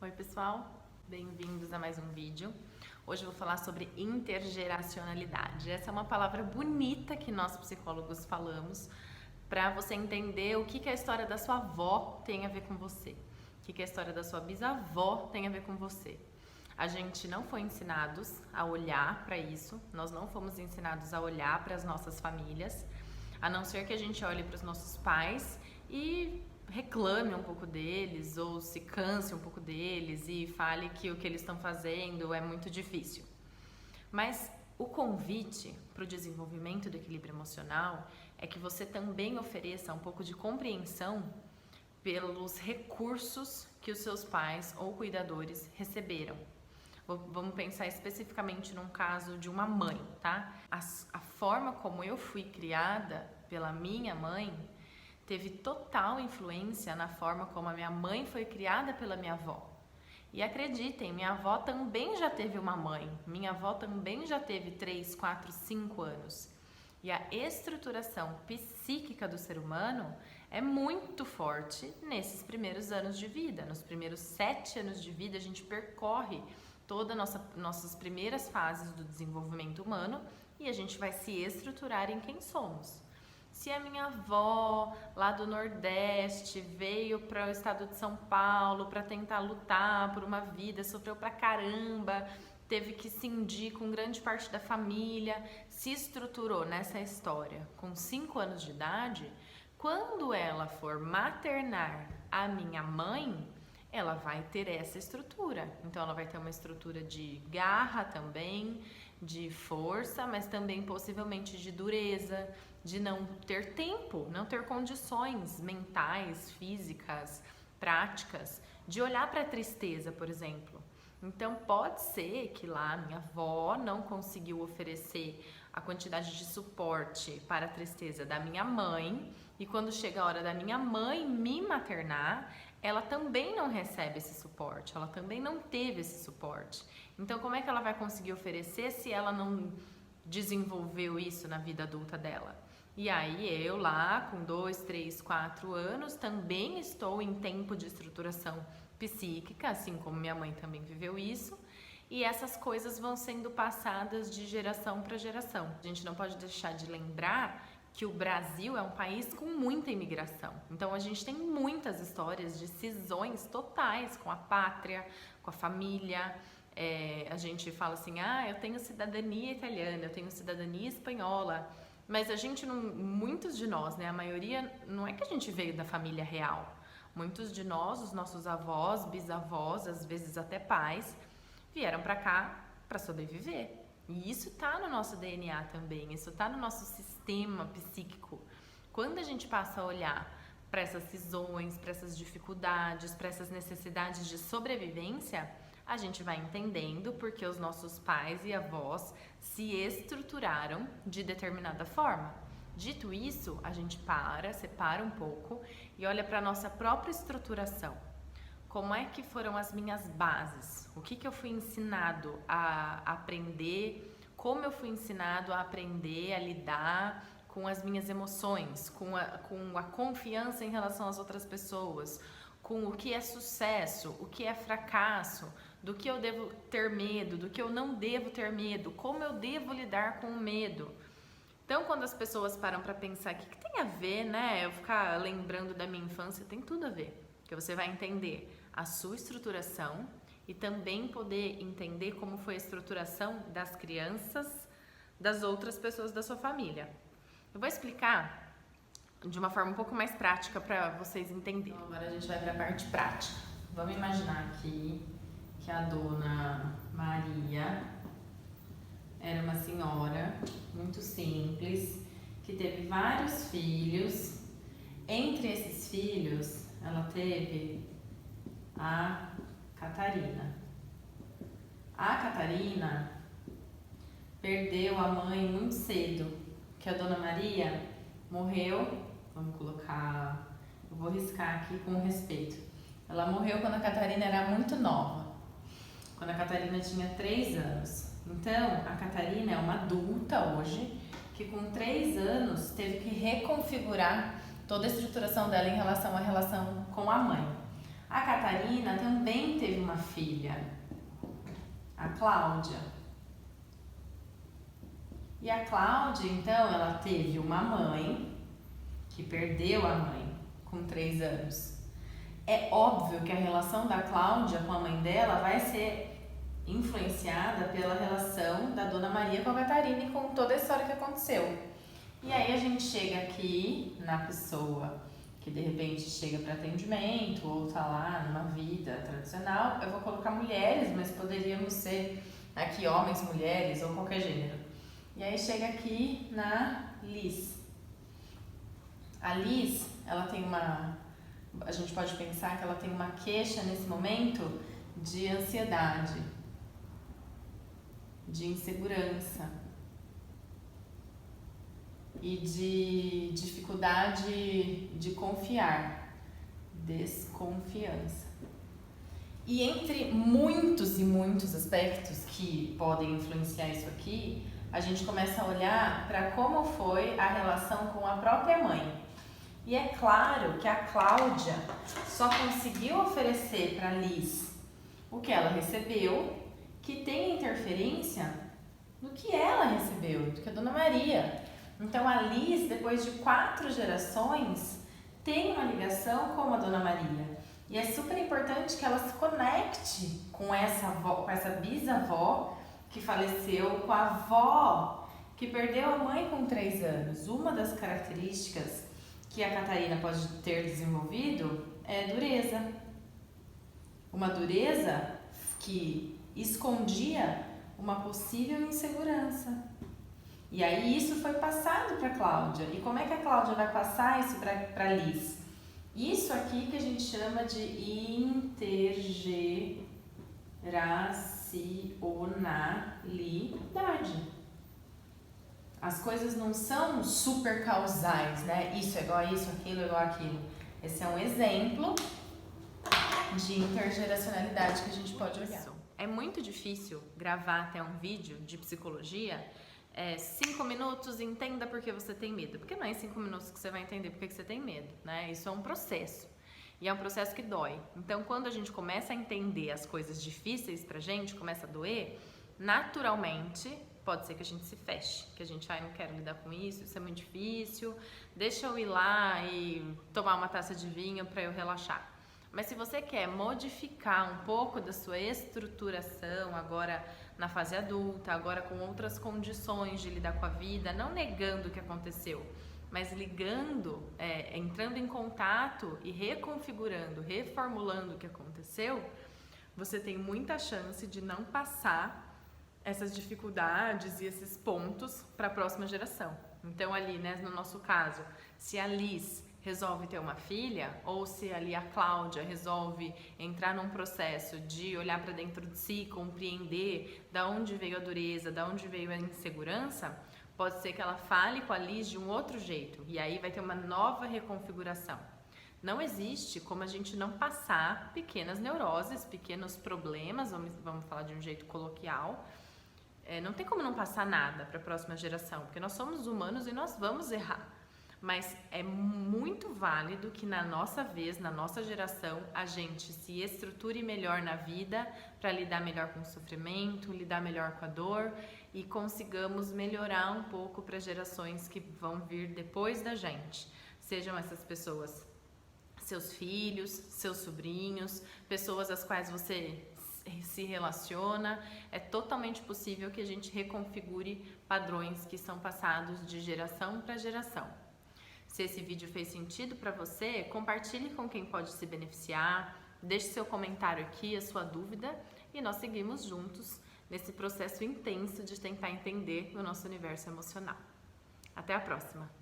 Oi pessoal, bem-vindos a mais um vídeo. Hoje eu vou falar sobre intergeracionalidade. Essa é uma palavra bonita que nós psicólogos falamos para você entender o que a história da sua avó tem a ver com você, o que a história da sua bisavó tem a ver com você. A gente não foi ensinados a olhar para isso, nós não fomos ensinados a olhar para as nossas famílias, a não ser que a gente olhe para os nossos pais e reclame um pouco deles ou se canse um pouco deles e fale que o que eles estão fazendo é muito difícil. Mas o convite para o desenvolvimento do equilíbrio emocional é que você também ofereça um pouco de compreensão pelos recursos que os seus pais ou cuidadores receberam. Vamos pensar especificamente num caso de uma mãe, tá? A forma como eu fui criada pela minha mãe teve total influência na forma como a minha mãe foi criada pela minha avó. E acreditem, minha avó também já teve uma mãe, minha avó também já teve 3, 4, 5 anos. E a estruturação psíquica do ser humano é muito forte nesses primeiros anos de vida. Nos primeiros 7 anos de vida, a gente percorre todas nossas primeiras fases do desenvolvimento humano e a gente vai se estruturar em quem somos. Se a minha avó lá do Nordeste veio para o estado de São Paulo para tentar lutar por uma vida, sofreu pra caramba, teve que cindir com grande parte da família, se estruturou nessa história com 5 anos de idade, quando ela for maternar a minha mãe, ela vai ter essa estrutura. Então ela vai ter uma estrutura de garra também, de força, mas também possivelmente de dureza, de não ter tempo, não ter condições mentais, físicas, práticas, de olhar para a tristeza, por exemplo. Então pode ser que lá minha avó não conseguiu oferecer a quantidade de suporte para a tristeza da minha mãe, e quando chega a hora da minha mãe me maternar, ela também não recebe esse suporte, ela também não teve esse suporte. Então como é que ela vai conseguir oferecer se ela não desenvolveu isso na vida adulta dela? E aí eu lá com 2, 3, 4 anos também estou em tempo de estruturação psíquica, assim como minha mãe também viveu isso, e essas coisas vão sendo passadas de geração para geração. A gente não pode deixar de lembrar que o Brasil é um país com muita imigração. Então a gente tem muitas histórias de cisões totais com a pátria, com a família. A gente fala assim, eu tenho cidadania italiana, eu tenho cidadania espanhola, mas a gente não, muitos de nós, né, a maioria, não é que a gente veio da família real. Muitos de nós, os nossos avós, bisavós, às vezes até pais, vieram para cá para sobreviver. E isso está no nosso DNA também, isso está no nosso sistema psíquico. Quando a gente passa a olhar para essas cisões, para essas dificuldades, para essas necessidades de sobrevivência, a gente vai entendendo porque os nossos pais e avós se estruturaram de determinada forma. Dito isso, a gente separa um pouco e olha para a nossa própria estruturação. Como é que foram as minhas bases? O que eu fui ensinado a aprender? Como eu fui ensinado a aprender a lidar com as minhas emoções, com a confiança em relação às outras pessoas, com o que é sucesso, o que é fracasso, do que eu devo ter medo, do que eu não devo ter medo, como eu devo lidar com o medo. Então, quando as pessoas param para pensar, o que tem a ver, né? Eu ficar lembrando da minha infância, tem tudo a ver. Porque você vai entender a sua estruturação e também poder entender como foi a estruturação das crianças, das outras pessoas da sua família. Eu vou explicar de uma forma um pouco mais prática para vocês entenderem. Então, agora a gente vai para a parte prática. Vamos imaginar aqui que a dona Maria era uma senhora muito simples, que teve vários filhos. Entre esses filhos, ela teve a Catarina. A Catarina perdeu a mãe muito cedo, que a dona Maria morreu, vamos colocar, eu vou riscar aqui com respeito. Ela morreu quando a Catarina era muito nova, quando a Catarina tinha 3 anos. Então, a Catarina é uma adulta hoje, que com 3 anos teve que reconfigurar toda a estruturação dela em relação à relação com a mãe. A Catarina também teve uma filha? A Cláudia. E a Cláudia, então, ela teve uma mãe que perdeu a mãe com 3 anos. É óbvio que a relação da Cláudia com a mãe dela vai ser influenciada pela relação da Dona Maria com a Catarina e com toda a história que aconteceu. E aí a gente chega aqui na pessoa que de repente chega para atendimento ou tá lá numa vida tradicional. Eu vou colocar mulheres, mas poderíamos ser aqui homens, mulheres ou qualquer gênero. E aí chega aqui na Liz. A Liz, ela tem a gente pode pensar que ela tem uma queixa nesse momento de ansiedade, de insegurança e de dificuldade de confiar, desconfiança. E entre muitos e muitos aspectos que podem influenciar isso aqui, a gente começa a olhar para como foi a relação com a própria mãe. E é claro que a Cláudia só conseguiu oferecer para Liz o que ela recebeu, que tem interferência no que ela recebeu, do que a Dona Maria. Então a Liz, depois de 4 gerações, tem uma ligação com a Dona Maria. E é super importante que ela se conecte com essa avó, com essa bisavó que faleceu, com a avó que perdeu a mãe com 3 anos. Uma das características que a Catarina pode ter desenvolvido é dureza. Uma dureza que escondia uma possível insegurança. E aí isso foi passado para a Cláudia. E como é que a Cláudia vai passar isso para a Liz? Isso aqui que a gente chama de intergeracionalidade. As coisas não são super causais, né? Isso é igual a isso, aquilo é igual a aquilo. Esse é um exemplo de intergeracionalidade que a gente pode olhar. É muito difícil gravar até um vídeo de psicologia 5 minutos, entenda por que você tem medo. Porque não é em 5 minutos que você vai entender por que você tem medo, né? Isso é um processo. E é um processo que dói. Então, quando a gente começa a entender as coisas difíceis pra gente, começa a doer, naturalmente pode ser que a gente se feche, que a gente, não quero lidar com isso é muito difícil, deixa eu ir lá e tomar uma taça de vinho para eu relaxar. Mas se você quer modificar um pouco da sua estruturação agora na fase adulta, agora com outras condições de lidar com a vida, não negando o que aconteceu, mas ligando, entrando em contato e reconfigurando, reformulando o que aconteceu, você tem muita chance de não passar essas dificuldades e esses pontos para a próxima geração. Então ali, né, no nosso caso, se a Liz resolve ter uma filha, ou se ali a Cláudia resolve entrar num processo de olhar para dentro de si, compreender da onde veio a dureza, da onde veio a insegurança, pode ser que ela fale com a Liz de um outro jeito, e aí vai ter uma nova reconfiguração. Não existe como a gente não passar pequenas neuroses, pequenos problemas, vamos falar de um jeito coloquial. Não tem como não passar nada para a próxima geração, porque nós somos humanos e nós vamos errar. Mas é muito válido que na nossa vez, na nossa geração, a gente se estruture melhor na vida para lidar melhor com o sofrimento, lidar melhor com a dor e consigamos melhorar um pouco para gerações que vão vir depois da gente. Sejam essas pessoas seus filhos, seus sobrinhos, pessoas às quais você se relaciona. É totalmente possível que a gente reconfigure padrões que são passados de geração para geração. Se esse vídeo fez sentido para você, compartilhe com quem pode se beneficiar, deixe seu comentário aqui, a sua dúvida, e nós seguimos juntos nesse processo intenso de tentar entender o nosso universo emocional. Até a próxima!